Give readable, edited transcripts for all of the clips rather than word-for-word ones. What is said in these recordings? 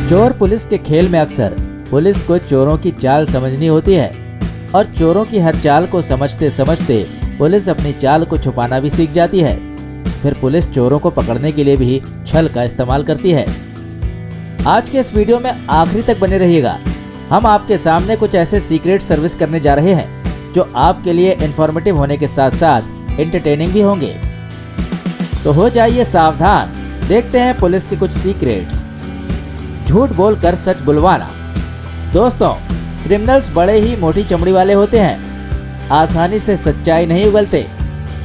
चोर पुलिस के खेल में अक्सर पुलिस को चोरों की चाल समझनी होती है और चोरों की हर चाल को समझते समझते पुलिस अपनी चाल को छुपाना भी सीख जाती है। फिर पुलिस चोरों को पकड़ने के लिए भी छल का इस्तेमाल करती है। आज के इस वीडियो में आखिरी तक बने रहिएगा। हम आपके सामने कुछ ऐसे सीक्रेट सर्विस करने जा रहे हैं जो आपके लिए इंफॉर्मेटिव होने के साथ साथ एंटरटेनिंग भी होंगे। तो हो जाइए सावधान, देखते हैं पुलिस के कुछ सीक्रेट्स। झूठ बोलकर सच बुलवाना। दोस्तों, क्रिमिनल्स बड़े ही मोटी चमड़ी वाले होते हैं, आसानी से सच्चाई नहीं उगलते।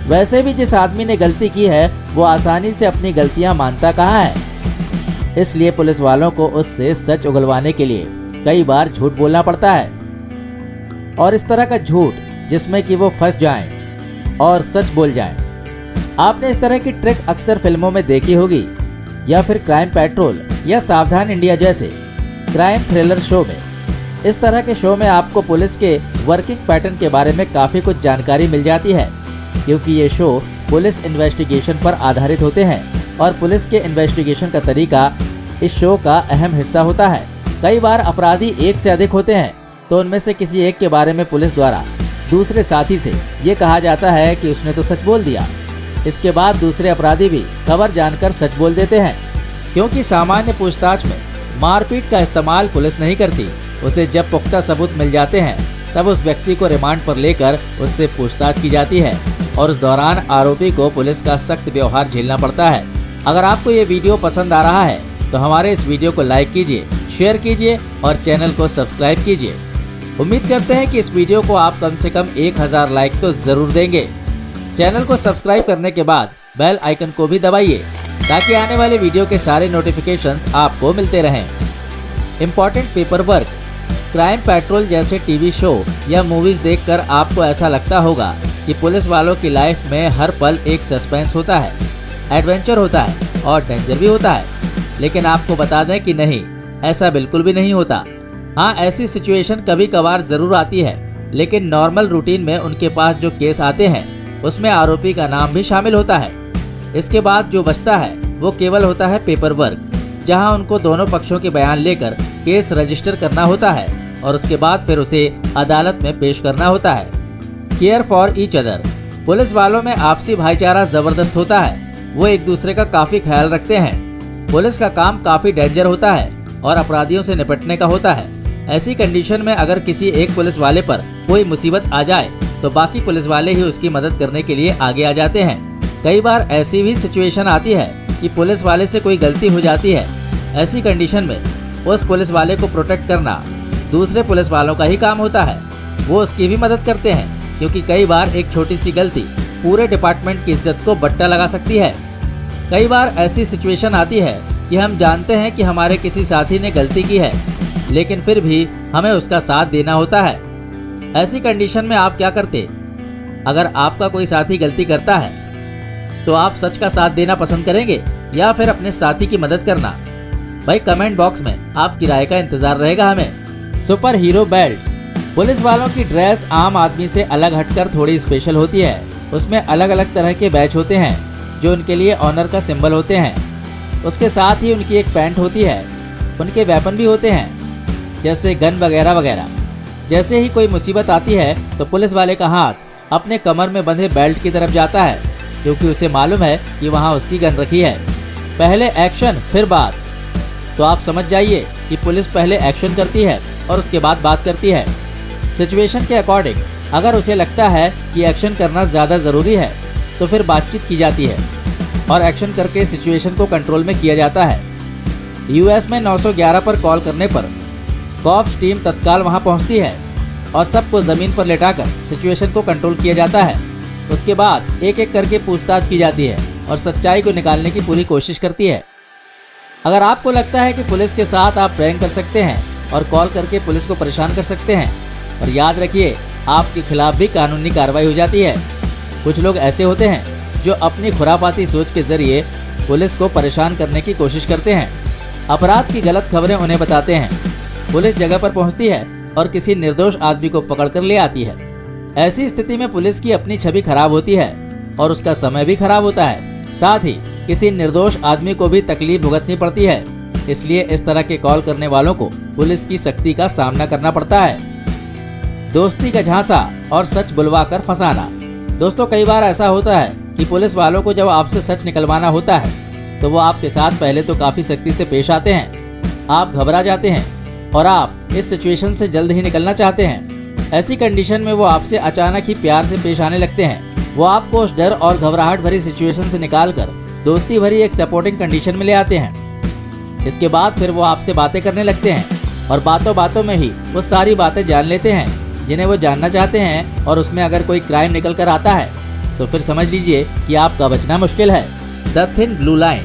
वैसे भी जिस आदमी ने गलती की है वो आसानी से अपनी गलतियां मानता कहाँ है। इसलिए पुलिस वालों को उससे सच उगलवाने के लिए कई बार झूठ बोलना पड़ता है। और इस तरह का झूठ जिसमें कि वो फंस जाएं और सच बोल जाएं। आपने इस तरह की ट्रिक अक्सर फिल्मों में देखी होगी या फिर क्राइम पेट्रोल या सावधान इंडिया जैसे क्राइम थ्रिलर शो में। इस तरह के शो में आपको पुलिस के वर्किंग पैटर्न के बारे में काफी कुछ जानकारी मिल जाती है, क्योंकि ये शो पुलिस इन्वेस्टिगेशन पर आधारित होते हैं और पुलिस के इन्वेस्टिगेशन का तरीका इस शो का अहम हिस्सा होता है। कई बार अपराधी एक से अधिक होते हैं, तो उनमें से किसी एक के बारे में पुलिस द्वारा दूसरे साथी से ये कहा जाता है कि उसने तो सच बोल दिया। इसके बाद दूसरे अपराधी भी खबर जानकर सच बोल देते हैं, क्योंकि सामान्य पूछताछ में मारपीट का इस्तेमाल पुलिस नहीं करती। उसे जब पुख्ता सबूत मिल जाते हैं तब उस व्यक्ति को रिमांड पर लेकर उससे पूछताछ की जाती है और उस दौरान आरोपी को पुलिस का सख्त व्यवहार झेलना पड़ता है। अगर आपको ये वीडियो पसंद आ रहा है तो हमारे इस वीडियो को लाइक कीजिए, शेयर कीजिए और चैनल को सब्सक्राइब कीजिए। उम्मीद करते हैं कि इस वीडियो को आप कम से कम 1000 लाइक तो जरूर देंगे। चैनल को सब्सक्राइब करने के बाद बेल आइकन को भी दबाइए ताकि आने वाले वीडियो के सारे नोटिफिकेशंस आपको मिलते रहें। Important paper work. Crime petrol जैसे टीवी शो या मूवीज देखकर आपको ऐसा लगता होगा कि पुलिस वालों की लाइफ में हर पल एक सस्पेंस होता है, एडवेंचर होता है और डेंजर भी होता है। लेकिन आपको बता दें कि नहीं, ऐसा बिल्कुल भी नहीं होता। हाँ, ऐसी सिचुएशन कभी कभार जरूर आती है, लेकिन नॉर्मल रूटीन में उनके पास जो केस आते हैं उसमें आरोपी का नाम भी शामिल होता है। इसके बाद जो बचता है वो केवल होता है पेपर वर्क, जहां उनको दोनों पक्षों के बयान लेकर केस रजिस्टर करना होता है और उसके बाद फिर उसे अदालत में पेश करना होता है। Care for each other. Police वालों में आपसी भाईचारा जबरदस्त होता है। वो एक दूसरे का काफी ख्याल रखते हैं। पुलिस का काम काफी डेंजर होता है और अपराधियों से निपटने का होता है। ऐसी कंडीशन में अगर किसी एक पुलिस वाले पर कोई मुसीबत आ जाए तो बाकी पुलिस वाले ही उसकी मदद करने के लिए आगे आ जाते हैं। कई बार ऐसी भी सिचुएशन आती है कि पुलिस वाले से कोई गलती हो जाती है। ऐसी कंडीशन में उस पुलिस वाले को प्रोटेक्ट करना दूसरे पुलिस वालों का ही काम होता है। वो उसकी भी मदद करते हैं, क्योंकि कई बार एक छोटी सी गलती पूरे डिपार्टमेंट की इज्जत को बट्टा लगा सकती है। कई बार ऐसी सिचुएशन आती है कि हम जानते हैं कि हमारे किसी साथी ने गलती की है, लेकिन फिर भी हमें उसका साथ देना होता है। ऐसी कंडीशन में आप क्या करते? अगर आपका कोई साथी गलती करता है तो आप सच का साथ देना पसंद करेंगे या फिर अपने साथी की मदद करना? भाई कमेंट बॉक्स में आपकी राय का इंतजार रहेगा हमें। Super hero belt. पुलिस वालों की ड्रेस आम आदमी से अलग हटकर थोड़ी स्पेशल होती है। उसमें अलग अलग तरह के बैच होते हैं जो उनके लिए ऑनर का सिंबल होते हैं। उसके साथ ही उनकी एक पैंट होती है। उनके वेपन भी होते हैं, जैसे गन वगैरह वगैरह। जैसे ही कोई मुसीबत आती है तो पुलिस वाले का हाथ अपने कमर में बंधे बेल्ट की तरफ जाता है, क्योंकि उसे मालूम है कि वहाँ उसकी गन रखी है। पहले एक्शन फिर बात। तो आप समझ जाइए कि पुलिस पहले एक्शन करती है और उसके बाद बात करती है। सिचुएशन के अकॉर्डिंग अगर उसे लगता है कि एक्शन करना ज़्यादा ज़रूरी है तो फिर बातचीत की जाती है और एक्शन करके सिचुएशन को कंट्रोल में किया जाता है। यूएस में 911 पर कॉल करने पर कॉप्स टीम तत्काल वहां पहुंचती है और सबको जमीन पर लेटाकर सिचुएशन को कंट्रोल किया जाता है। उसके बाद एक एक करके पूछताछ की जाती है और सच्चाई को निकालने की पूरी कोशिश करती है। अगर आपको लगता है कि पुलिस के साथ आप प्रैंक कर सकते हैं और कॉल करके पुलिस को परेशान कर सकते हैं, और याद रखिए आपके खिलाफ भी कानूनी कार्रवाई हो जाती है। कुछ लोग ऐसे होते हैं जो अपनी खुरापाती सोच के जरिए पुलिस को परेशान करने की कोशिश करते हैं। अपराध की गलत खबरें उन्हें बताते हैं। पुलिस जगह पर पहुंचती है और किसी निर्दोष आदमी को पकड़कर ले आती है। ऐसी स्थिति में पुलिस की अपनी छवि खराब होती है और उसका समय भी खराब होता है। साथ ही किसी निर्दोष आदमी को भी तकलीफ भुगतनी पड़ती है। इसलिए इस तरह के कॉल करने वालों को पुलिस की सख्ती का सामना करना पड़ता है। दोस्ती का झांसा और सच बुलवा कर फंसाना। दोस्तों, कई बार ऐसा होता है कि पुलिस वालों को जब आपसे सच निकलवाना होता है तो वो आपके साथ पहले तो काफी सख्ती से पेश आते हैं। आप घबरा जाते हैं और आप इस सिचुएशन से जल्द ही निकलना चाहते हैं। ऐसी कंडीशन में वो आपसे अचानक ही प्यार से पेश आने लगते हैं। वो आपको उस डर और घबराहट भरी सिचुएशन से निकालकर दोस्ती भरी एक सपोर्टिंग कंडीशन में ले आते हैं। इसके बाद फिर वो आपसे बातें करने लगते हैं और बातों बातों में ही वो सारी बातें जान लेते हैं जिन्हें वो जानना चाहते हैं, और उसमें अगर कोई क्राइम निकल कर आता है तो फिर समझ लीजिए कि आपका बचना मुश्किल है। The thin blue line.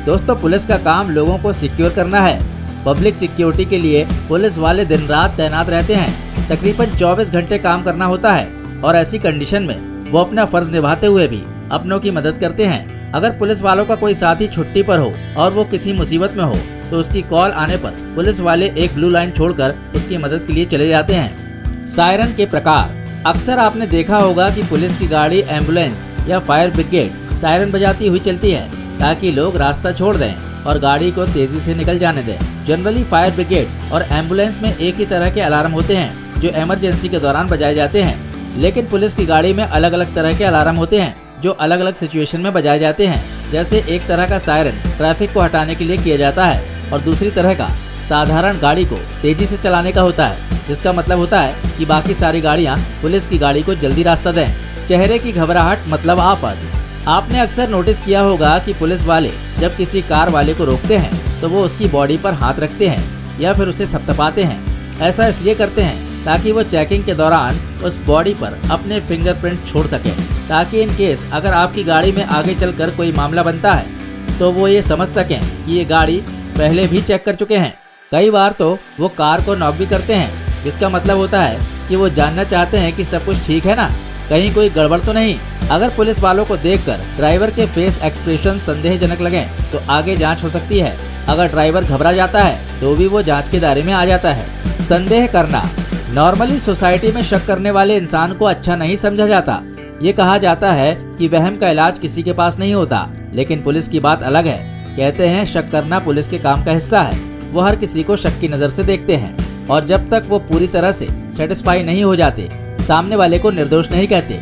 दोस्तों, पुलिस का काम लोगों को सिक्योर करना है। पब्लिक सिक्योरिटी के लिए पुलिस वाले दिन रात तैनात रहते हैं। तकरीबन 24 घंटे काम करना होता है और ऐसी कंडीशन में वो अपना फर्ज निभाते हुए भी अपनों की मदद करते हैं। अगर पुलिस वालों का कोई साथी छुट्टी पर हो और वो किसी मुसीबत में हो तो उसकी कॉल आने पर पुलिस वाले एक ब्लू लाइन छोड़कर उसकी मदद के लिए चले जाते हैं। सायरन के प्रकार। अक्सर आपने देखा होगा कि पुलिस की गाड़ी, एम्बुलेंस या फायर ब्रिगेड सायरन बजाती हुई चलती है ताकि लोग रास्ता छोड़ दें और गाड़ी को तेजी से निकल जाने दें। जनरली फायर ब्रिगेड और एम्बुलेंस में एक ही तरह के अलार्म होते हैं जो इमरजेंसी के दौरान बजाए जाते हैं, लेकिन पुलिस की गाड़ी में अलग अलग तरह के अलार्म होते हैं जो अलग अलग सिचुएशन में बजाए जाते हैं। जैसे एक तरह का सायरन ट्रैफिक को हटाने के लिए किया जाता है और दूसरी तरह का साधारण गाड़ी को तेजी से चलाने का होता है, जिसका मतलब होता है कि बाकी सारी गाड़ियां पुलिस की गाड़ी को जल्दी रास्ता दें। चेहरे की घबराहट मतलब आफत। आपने अक्सर नोटिस किया होगा कि पुलिस वाले जब किसी कार वाले को रोकते हैं तो वो उसकी बॉडी पर हाथ रखते हैं या फिर उसे थपथपाते हैं। ऐसा इसलिए करते हैं ताकि वो चेकिंग के दौरान उस बॉडी पर अपने फिंगरप्रिंट छोड़ सकें, ताकि इन केस अगर आपकी गाड़ी में आगे चलकर कोई मामला बनता है तो वो ये समझ सकें कि ये गाड़ी पहले भी चेक कर चुके हैं। कई बार तो वो कार को नॉक भी करते हैं, जिसका मतलब होता है कि वो जानना चाहते हैं कि सब कुछ ठीक है ना, कहीं कोई गड़बड़ तो नहीं। अगर पुलिस वालों को देखकर ड्राइवर के फेस एक्सप्रेशन संदेहजनक लगे तो आगे जांच हो सकती है। अगर ड्राइवर घबरा जाता है तो भी वो जांच के दायरे में आ जाता है। संदेह करना। नॉर्मली सोसाइटी में शक करने वाले इंसान को अच्छा नहीं समझा जाता। ये कहा जाता है कि वहम का इलाज किसी के पास नहीं होता, लेकिन पुलिस की बात अलग है। कहते हैं शक करना पुलिस के काम का हिस्सा है। वो हर किसी को शक की नजर से देखते हैं और जब तक वो पूरी तरह से सेटिस्फाई नहीं हो जाते, सामने वाले को निर्दोष नहीं कहते,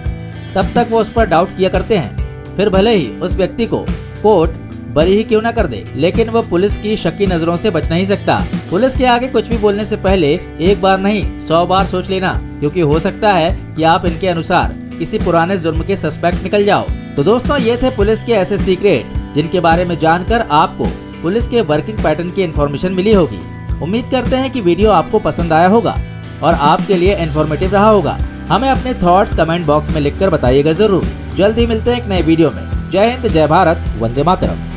तब तक वो उस पर डाउट किया करते हैं। फिर भले ही उस व्यक्ति को कोर्ट बरी ही क्यों ना कर दे, लेकिन वो पुलिस की शक की नजरों से बच नहीं सकता। पुलिस के आगे कुछ भी बोलने से पहले एक बार नहीं 100 बार सोच लेना, क्योंकि हो सकता है कि आप इनके अनुसार किसी पुराने जुर्म के सस्पेक्ट निकल जाओ। तो दोस्तों, ये थे पुलिस के ऐसे सीक्रेट जिनके बारे में जानकर आपको पुलिस के वर्किंग पैटर्न की इन्फॉर्मेशन मिली होगी। उम्मीद करते हैं कि वीडियो आपको पसंद आया होगा और आपके लिए इन्फॉर्मेटिव रहा होगा। हमें अपने थॉट्स कमेंट बॉक्स में लिखकर बताइएगा जरूर। जल्द ही मिलते हैं एक नए वीडियो में। जय हिंद, जय भारत, वंदे मातरम।